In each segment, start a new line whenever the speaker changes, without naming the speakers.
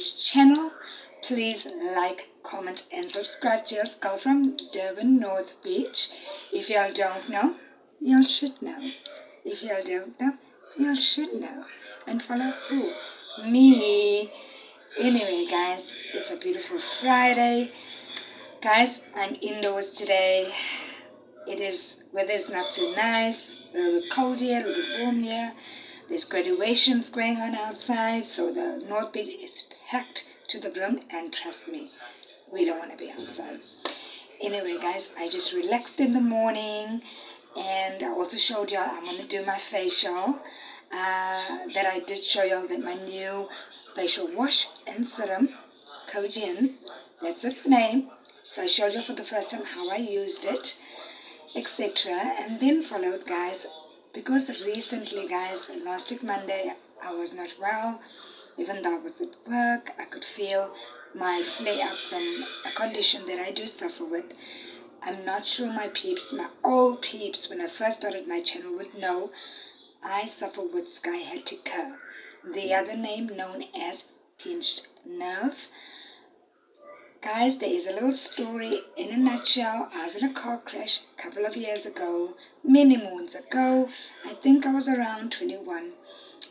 this channel, please like, comment and subscribe. Cheers, girl from Durban, North Beach. If y'all don't know, y'all should know. If y'all don't know, y'all should know. And follow who? Me. Anyway, guys, it's a beautiful Friday. Guys, I'm indoors today. Weather is not too nice. A little bit cold here, a little bit warm here. There's graduations going on outside, so the North Beach is packed to the brim, and trust me, we don't want to be outside. Anyway, guys, I just relaxed in the morning, and I also showed y'all I'm going to do my facial. That I did show y'all that my new facial wash and serum, Kojian, that's its name. So I showed you for the first time how I used it, etc. And then followed, guys, because recently, guys, last week Monday, I was not well. Even though I was at work, I could feel my flare up from a condition that I do suffer with. I'm not sure my peeps, my old peeps, when I first started my channel would know I suffer with SCIATICA, the other name known as pinched nerve. Guys, there is a little story in a nutshell. I was in a car crash a couple of years ago, many moons ago. I think I was around 21,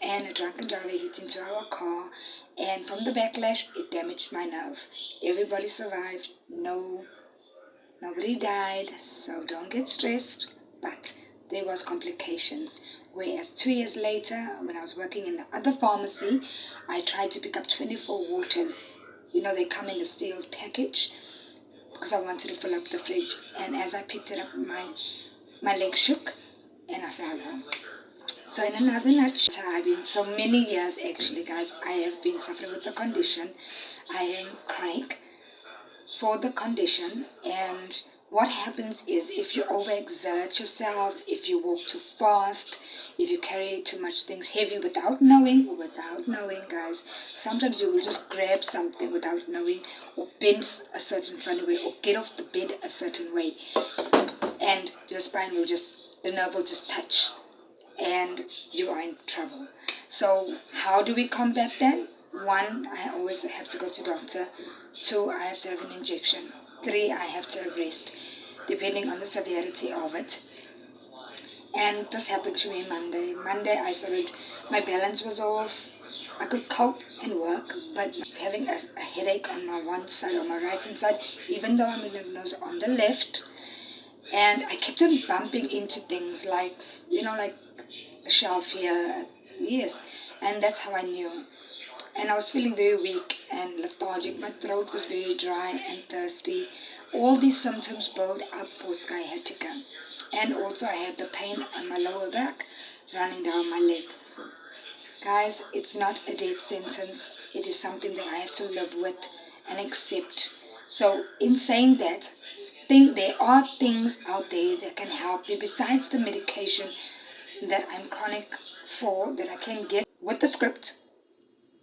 and a drunken driver hit into our car, and from the backlash, it damaged my nerve. Everybody survived. Nobody died, so don't get stressed, but there was complications. Whereas 2 years later, when I was working in the other pharmacy, I tried to pick up 24 waters. You know, they come in a sealed package because I wanted to fill up the fridge. And as I picked it up, my leg shook and I fell down. So in another nutshell, I've been so many years actually, guys, I have been suffering with the condition. I am chronic for the condition, and what happens is if you overexert yourself, if you walk too fast, if you carry too much things heavy without knowing, guys, sometimes you will just grab something without knowing, or bend a certain funny way, or get off the bed a certain way, and your spine will the nerve will just touch, and you are in trouble. So how do we combat that? 1, I always have to go to doctor. 2, I have to have an injection. 3, I have to have rest, depending on the severity of it. And this happened to me Monday. I started, my balance was off. I could cope and work, but having a headache on my one side, on my right hand side, even though I'm diagnosed on the left. And I kept on bumping into things like, like a shelf here. Yes, and that's how I knew. And I was feeling very weak and lethargic. My throat was very dry and thirsty. All these symptoms built up for SCIATICA. And also I had the pain on my lower back running down my leg. Guys, it's not a death sentence. It is something that I have to live with and accept. So in saying that, there are things out there that can help me besides the medication that I'm chronic for, that I can get with the script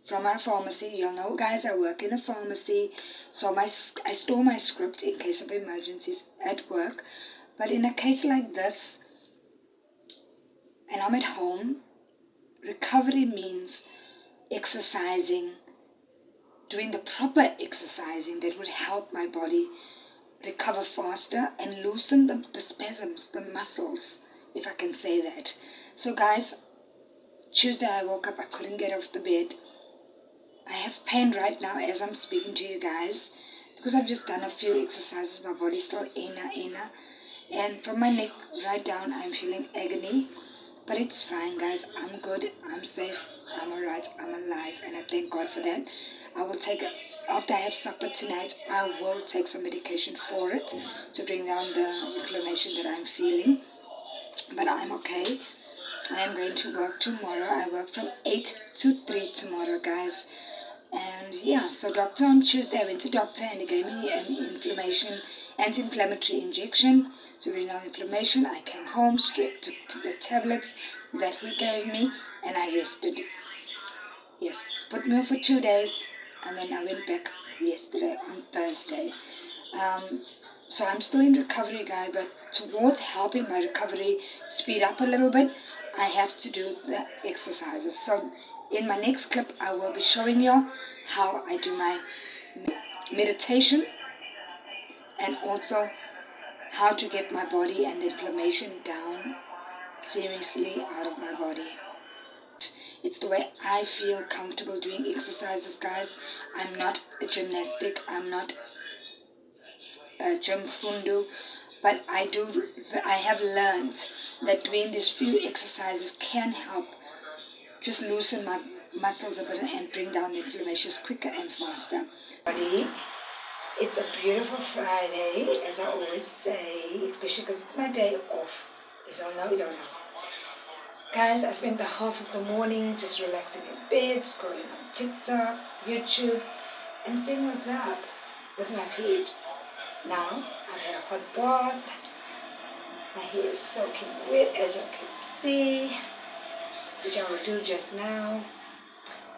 from our pharmacy. You'll know, guys, I work in a pharmacy, so I store my script in case of emergencies at work. But in a case like this, and I'm at home, recovery means exercising, doing the proper exercising that would help my body recover faster and loosen the spasms, the muscles, if I can say that. So guys, Tuesday I woke up, I couldn't get off the bed. I have pain right now as I'm speaking to you guys, because I've just done a few exercises. My body's still inner, and from my neck right down I'm feeling agony, but it's fine, guys. I'm good, I'm safe, I'm alright, I'm alive, and I thank God for that. I will take, after I have supper tonight, I will take some medication for it to bring down the inflammation that I'm feeling, but I'm okay. I am going to work tomorrow. I work from 8 to 3 tomorrow, guys. And yeah, so doctor on Tuesday, I went to doctor and he gave me an anti-inflammatory injection to bring down inflammation. I came home straight to the tablets that he gave me, and I rested. Yes, put me off for 2 days, and then I went back yesterday on Thursday. So I'm still in recovery, guy, but towards helping my recovery speed up a little bit, I have to do the exercises. So In my next clip, I will be showing you how I do my meditation and also how to get my body and the inflammation down seriously out of my body. It's the way I feel comfortable doing exercises, guys. I'm not a gymnastic, I'm not a gym fundu, but I have learned that doing these few exercises can help just loosen my muscles a bit and bring down the inflammation quicker and faster. It's a beautiful Friday, as I always say, especially because it's my day off. If you don't know, you don't know. Guys, I spent the half of the morning just relaxing in bed, scrolling on TikTok, YouTube, and seeing what's up with my peeps. Now, I've had a hot bath. My hair is soaking wet, as you can see, which I will do just now.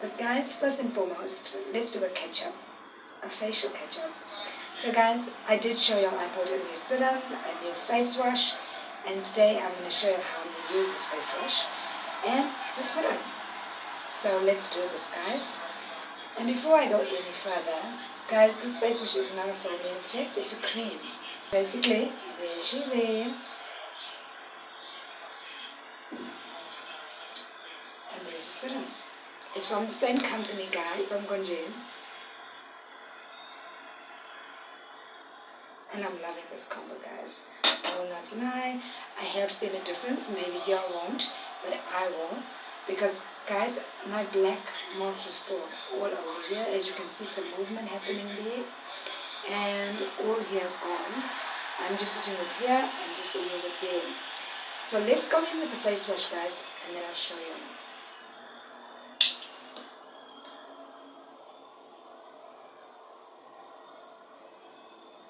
But guys, first and foremost, let's do a catch-up, a facial catch-up. So guys, I did show you I bought a new serum, a new face wash, and today I'm going to show you how to use this face wash and the serum. So let's do this, guys. And before I go any further, guys, this face wash is not a foaming effect, it's a cream. Basically, there's she there. And there's the serum. It's from the same company, guys, from Gonjin. And I'm loving this combo, guys. I will not lie. I have seen a difference. Maybe you won't, but I will. Because, guys, my black marks is full all over here. As you can see, some movement happening there. And all here is gone. I'm just sitting with here and just a little bit there. So let's go in with the face wash, guys, and then I'll show you.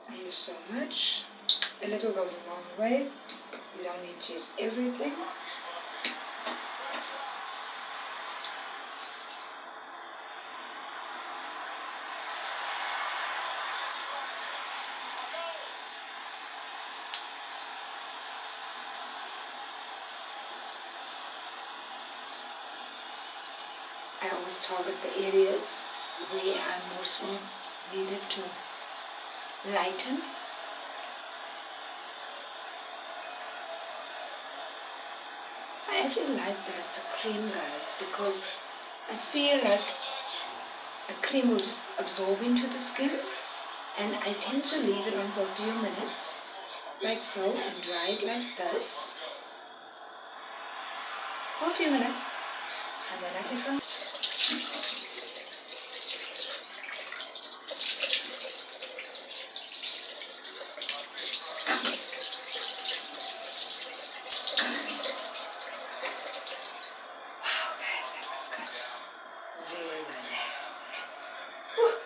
Thank you so much. A little goes a long way. You don't need to use everything. I always target the areas where I'm mostly needed to lighten. I actually like that it's a cream, guys, because I feel like a cream will just absorb into the skin, and I tend to leave it on for a few minutes, like so, and dry it like this for a few minutes, and then I take some.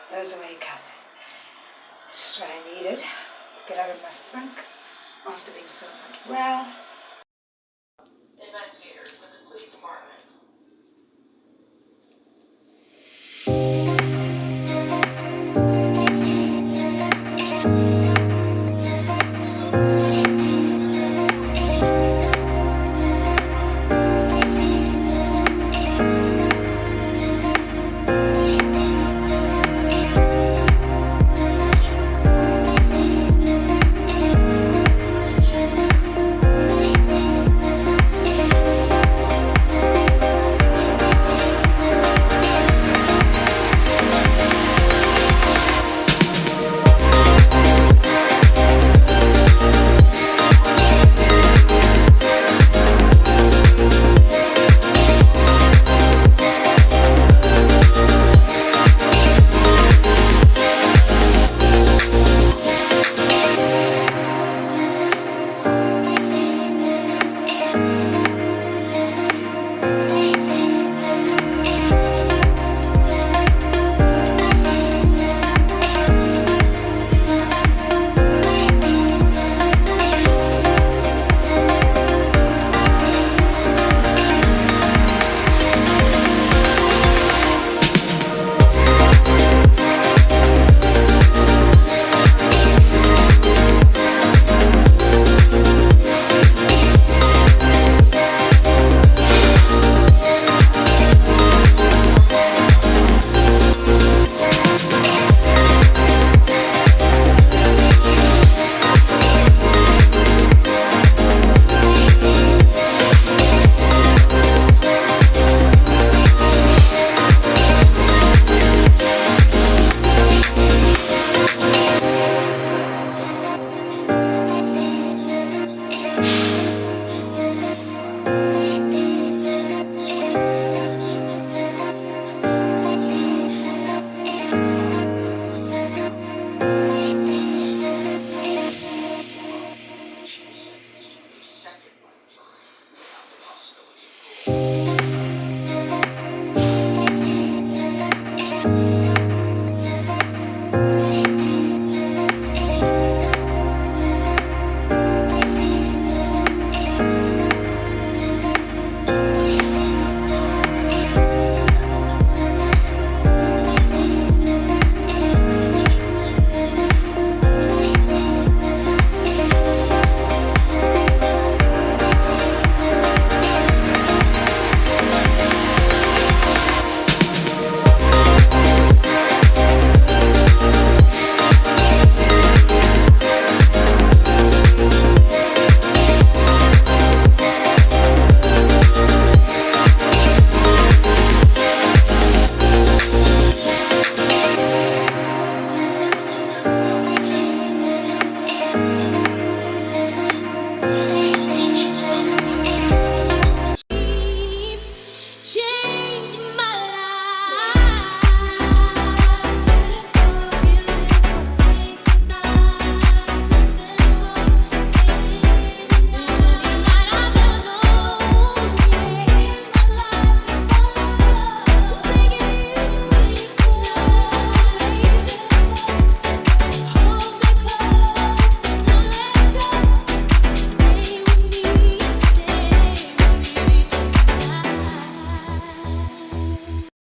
That was a wake up. This is what I needed to get out of my funk after being so unwell.
Investigators with the police department